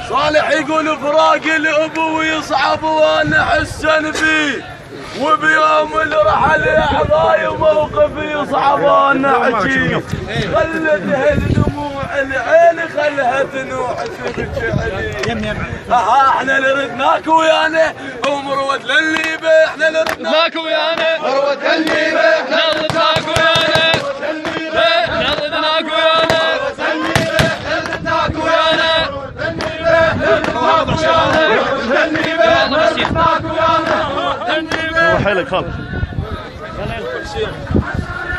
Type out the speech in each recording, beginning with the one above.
صالح يقول فراق الابو يصعب وانا حسن فيه، وبيوم الرحل يا حبايب موقفي يصعب وانا احكي. خلته الدموع العين خلها تنوح تبكي علي. احنا اللي ردناك ويانا ومروة للليبه، احنا اللي ردناك ويانا مروة للليبه، احنا اللي ردناك ويانا احنا اللي ردناك ويانا ردناك ويانا حيلك خالص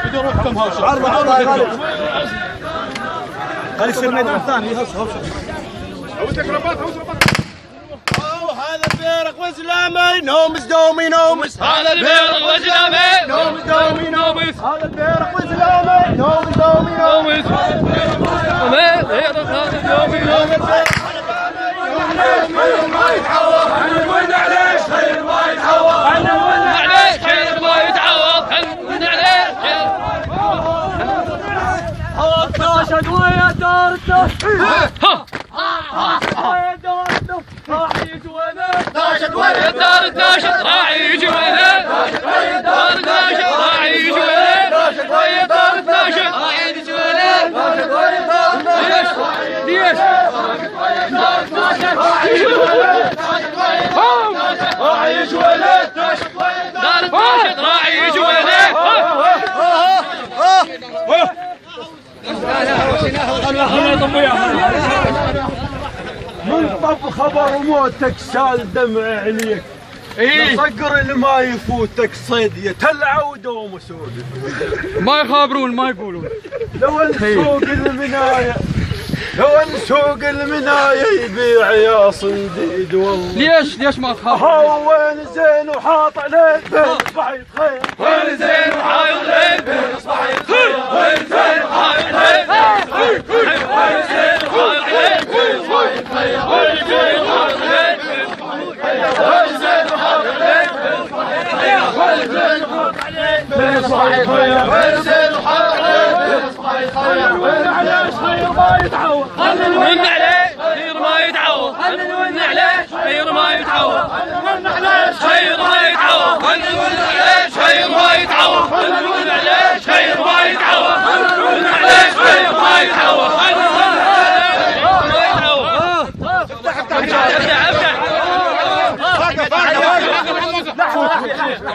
بدون روحكم هوشه خلي يصير ميدان ثاني هوشه هذا البيرق وزلامي نومس دومي نومس، هذا البيرق وزلامي نومس دومي نومس، هذا البيرق وزلامي نومس دومي نومس، هذا البيرق وزلامي نومس. خير ما يتعوض هنون عليه، خير ما يتعوض هنون عليه، خير ما يتعوض هنون عليه. طاشت ويا دار ويا دار راح يجي وينه، طاشت ويا دار راح يجي وينه، طاشت ويا دار راح يجي وينه، طاشت ويا دار راح يجي وينه، طاشت ويا دار ليش راح يجي وينه، راح يجي وينه، دار الطاشت راح يجي وينه. من طب خبر موتك سال دمع عليك، صقر اللي ما يفوتك صيد يتلع ودوم سود. ما يخابرون ما يقولون. لو السوق المناية لو السوق المناية يبيع يا صنديد والله. ليش ما تخاف؟ وين زين وحاط عليه بيصبح يتخيل، وين زين وحاط عليه بيصبح يتخيل، وين زين وحاط عليه وين زين وحاط عليه بيصبح يتخيل، وين زين وحاط عليه وين زين وحاط عليه وين زين وحاط عليه بيصبح يتخيل، وين زين وحاط عليه بيصبح يتخيل. وين عليه خير ما يتعوض، ون عليه خير ما يتعوض، ون عليه خير ما يتعوض، ون عليه خير ما يتعوض، ون عليه خير ما يتعوض، ون عليه خير ما يتعوض، ون عليه خير ما يتعوض،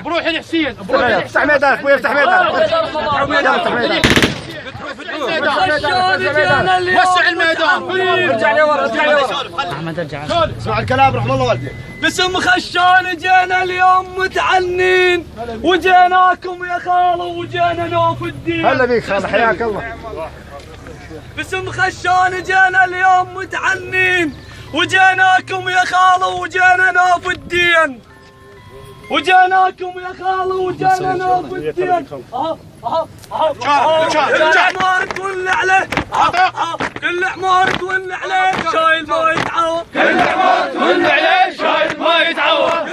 بروح الحسين افتح ميدانك ابوي، افتح ميدانك افتح ميدانك وسع الميدان. ارجع لي ورا ارجع لي ورا احمد ارجع اسمع الكلام رحم الله والديك. باسم خشان جينا اليوم متعنين، وجيناكم يا خالو وجينا نوف الدين. هلا بيك خالو حياك الله. باسم خشان جينا اليوم متعنين، وجيناكم يا خالو وجينا نوف الدين، وجيناكم يا خالو وجينا نوف الدين. كل عمار تولى عليه، كل عمار تولى عليه شايل ما يتعوض، كل عمار تولى عليه شايل ما يتعوض،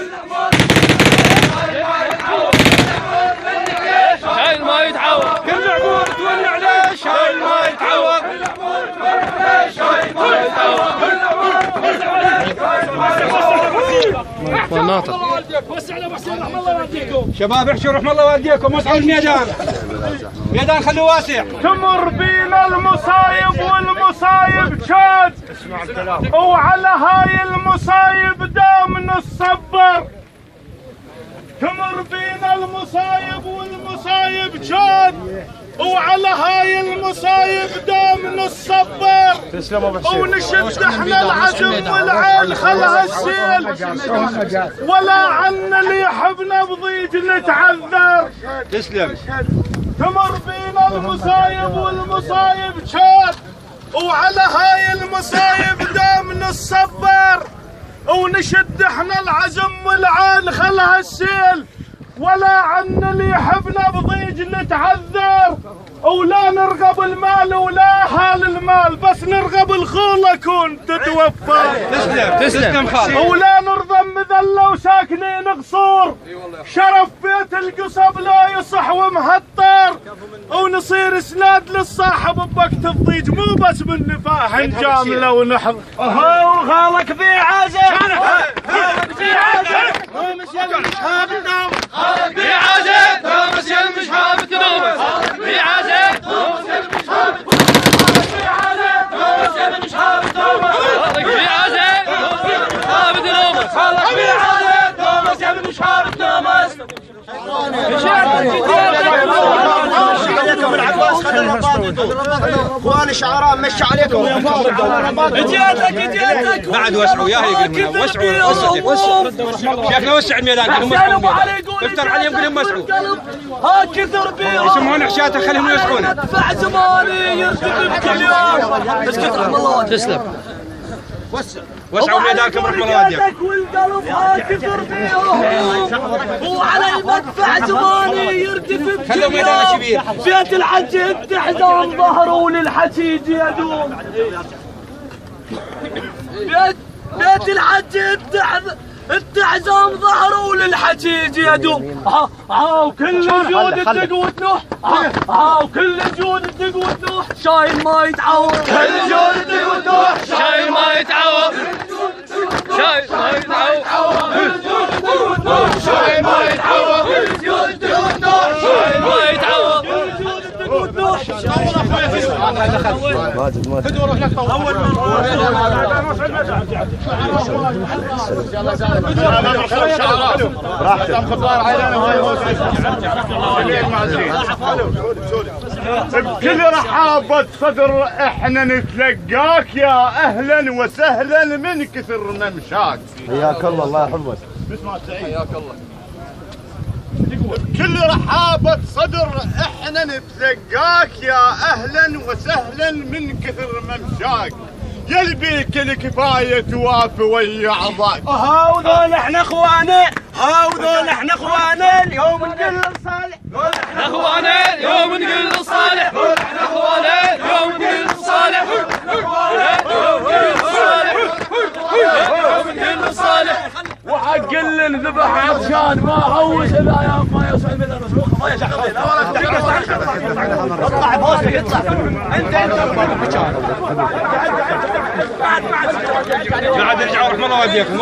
شايل ما يتعوض، كل عمار تولى عليه شايل ما يتعوض، شايل ما يتعوض. وسع له حسين رحم الله والديكم. شباب احشوا رحم الله والديكم، وسعوا الميدان، ميدان خلوه واسع. تمر بينا المصايب والمصايب شاد، اسمع الكلام، وعلى هاي المصايب دام نصبر. تمر بينا المصايب والمصايب شاد، وعلى هاي المصايب دام نصبر. ونشد احنا العزم والعين خلها السيل، ولا عنا اللي يحبنا بضيج نتعذر. تسلم. تمر بينا المصايب والمصايب شاد، وعلى هاي المصايب دام نصبر. ونشد احنا العزم والعين خلها السيل، ولا عنا اللي يحبنا بضيج نتعذر. ولا نرغب المال ولا حال المال، بس نرغب الخولة كون تتوفر. تسلم خالد. ولا نرضى ذلوا ساكنين قصور، شرف بيت القصب لا يصح ومهطر، ونصير اسناد للصاحب بوقت الضيج مو بس بالنفاح نجامله ونحضر. وخالك في عازه في عازه ومش المشهاب النوم، خالك في عازه ومش المشهاب النوم، في عازه ومش المشهاب النوم، في عازه ومش المشهاب النوم، خالك في عازه ومش المشهاب النوم، خالك في عازه ومش المشهاب النوم. اخوان الشعراء مشي عليكم يا فاضل. اجيتك بعد وسعوا وياه يقول وسعوا شيخنا وسع الميدان هم افتر عليهم قول لهم وسعوا. ها كثر بيهم يسمون حشاته خليهم يوسعون. ادفع زماني يرتكب كل يوم. اسكت رحم الله. تسلم. وسعوا ميدانكم رحم الله والديكم. والقلب ها كثر بيهم وعلى المدفع زماني يرتكب كل يوم. بيت الحج التحزان ظهروا للحجيج يدوم. بيت الحج التحزان ظهروا للحجيج يدوم. وكل جود التقوى تنوح. وكل جود التقوى تنوح شايل ما يتعوض. كل جود التقوى تنوح شايل ما يتعوض. شايل ما يتعوض. شايل ما يتعوض. شايل ما يتعوض. بكل رحابة صدر احنا نتلقاك يا اهلا وسهلا من كثر ممشاك. حياك الله، الله يحفظك. حياك الله. بكل رحابة صدر احنا نتلقاك يا اهلا وسهلا من كثر ممشاك. يلبيك الكفاية توافي ويا عضاك. وذول احنا اخوانا. وذول احنا اخوانا اليوم نقول صالح. احنا اخوانا اليوم نقول صالح. احنا اخوانا اليوم نقول صالح. اليوم نقول صالح. وحق اللي انذبح عطشان ما هوش الا يا ما يوصل من الرسوخ ما يشغل. اطلع بوسك اطلع انت بعد رجعوا رحم الله والديكم.